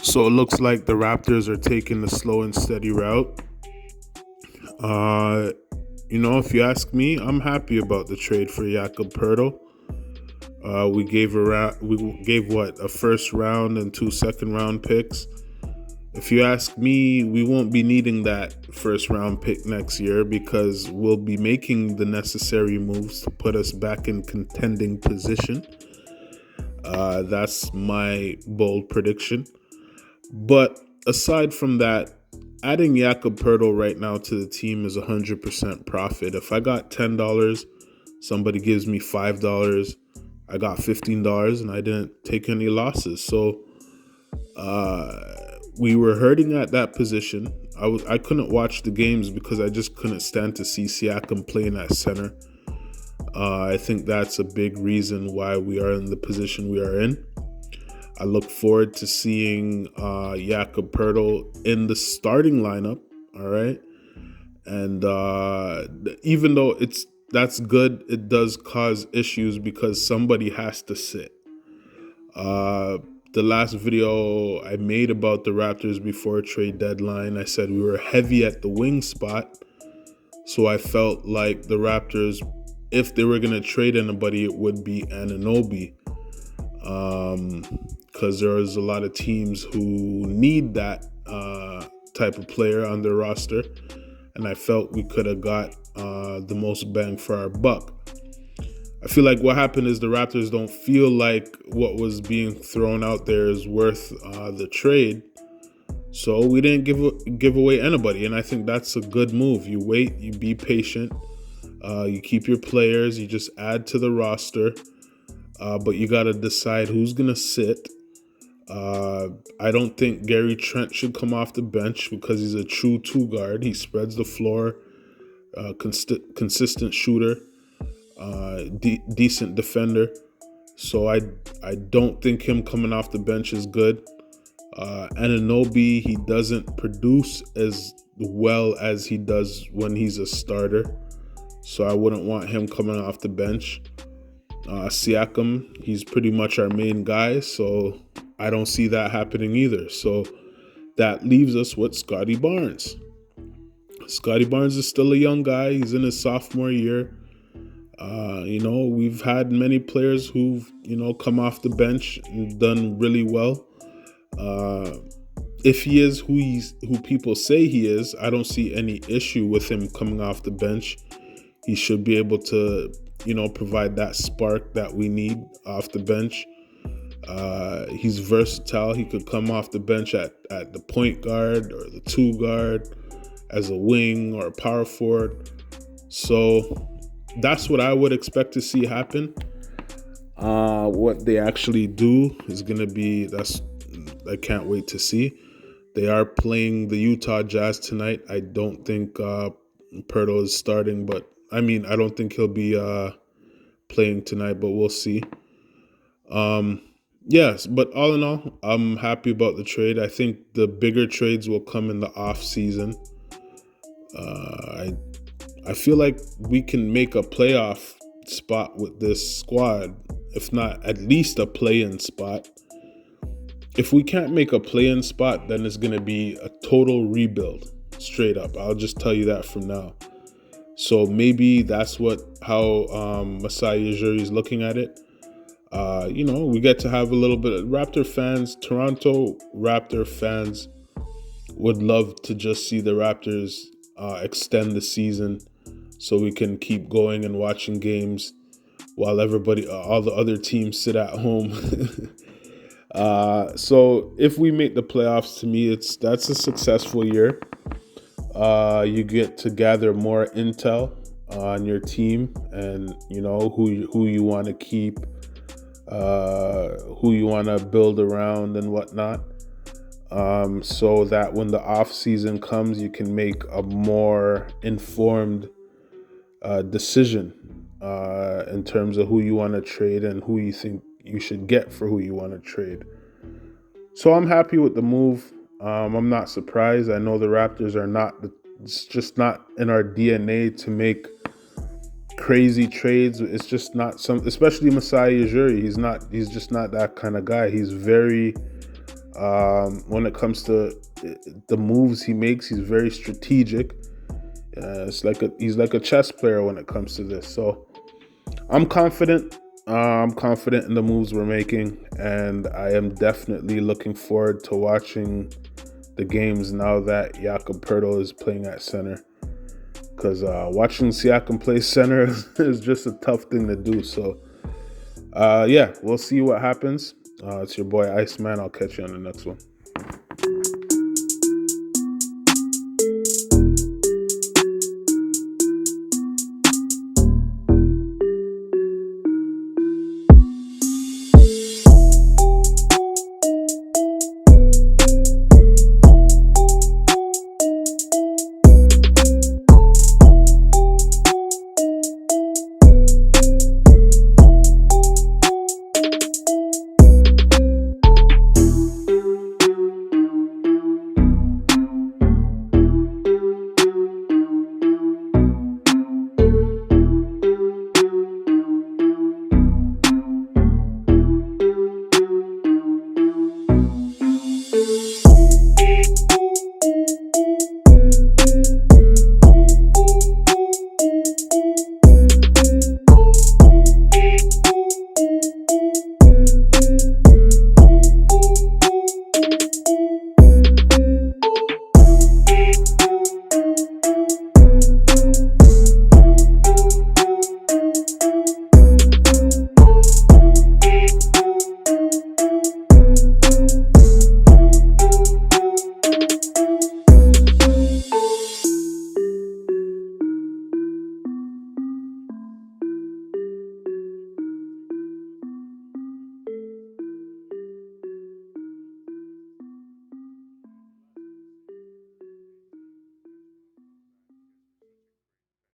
So it looks like the Raptors are taking the slow and steady route. Uh, if you ask me, I'm happy about the trade for Jakob Poeltl. We gave what, a first round and two second round picks. If you ask me, we won't be needing that first round pick next year because we'll be making the necessary moves to put us back in contending position. That's my bold prediction. But aside from that, adding Jakob Poeltl right now to the team is 100% profit. If I got $10, somebody gives me $5, I got $15, and I didn't take any losses. So we were hurting at that position. I couldn't watch the games because I just couldn't stand to see Siakam playing at center. I think that's a big reason why we are in the position we are in. I look forward to seeing Jakob Poeltl in the starting lineup. All right, and even though that's good, it does cause issues because somebody has to sit. The last video I made about the Raptors before trade deadline, I said we were heavy at the wing spot, so I felt like the Raptors, if they were going to trade anybody, it would be Anunoby. Because there's a lot of teams who need that type of player on their roster, and I felt we could have got the most bang for our buck. I feel like what happened is the Raptors don't feel like what was being thrown out there is worth the trade, so we didn't give away anybody, and I think that's a good move. You wait, you be patient, you keep your players, you just add to the roster. But you got to decide who's going to sit. I don't think Gary Trent should come off the bench because he's a true two guard. He spreads the floor, consistent shooter, decent defender. So I don't think him coming off the bench is good. Anunoby, he doesn't produce as well as he does when he's a starter. So I wouldn't want him coming off the bench. Siakam, he's pretty much our main guy, so I don't see that happening either. So that leaves us with Scotty Barnes. Scotty Barnes is still a young guy. He's in his sophomore year. We've had many players who've, come off the bench and done really well. If he is who people say he is, I don't see any issue with him coming off the bench. He should be able to provide that spark that we need off the bench. He's versatile. He could come off the bench at the point guard or the two guard, as a wing or a power forward. So that's what I would expect to see happen. What they actually do is going to be, I can't wait to see. They are playing the Utah Jazz tonight. I don't think Poeltl is starting, but I don't think he'll be playing tonight, but we'll see. Yes, but all in all, I'm happy about the trade. I think the bigger trades will come in the off season. I feel like we can make a playoff spot with this squad, if not at least a play-in spot. If we can't make a play-in spot, then it's going to be a total rebuild, straight up. I'll just tell you that from now. So maybe that's how Masai Ujiri is looking at it. We get to have a little bit of Toronto Raptor fans would love to just see the Raptors extend the season so we can keep going and watching games while all the other teams sit at home. So if we make the playoffs, to me, that's a successful year. You get to gather more intel on your team and who you want to keep, who you want to build around and whatnot, so that when the off season comes, you can make a more informed decision in terms of who you want to trade and who you think you should get for who you want to trade. So I'm happy with the move. I'm not surprised. I know the Raptors it's just not in our DNA to make crazy trades. It's just not especially Masai Ujiri. He's just not that kind of guy. He's very When it comes to the moves he makes, he's very strategic. He's like a chess player when it comes to this. So I'm confident. I'm confident in the moves we're making, and I am definitely looking forward to watching the games now that Jakob Poeltl is playing at center. Because watching Siakam play center is just a tough thing to do. So, yeah, we'll see what happens. It's your boy Iceman. I'll catch you on the next one.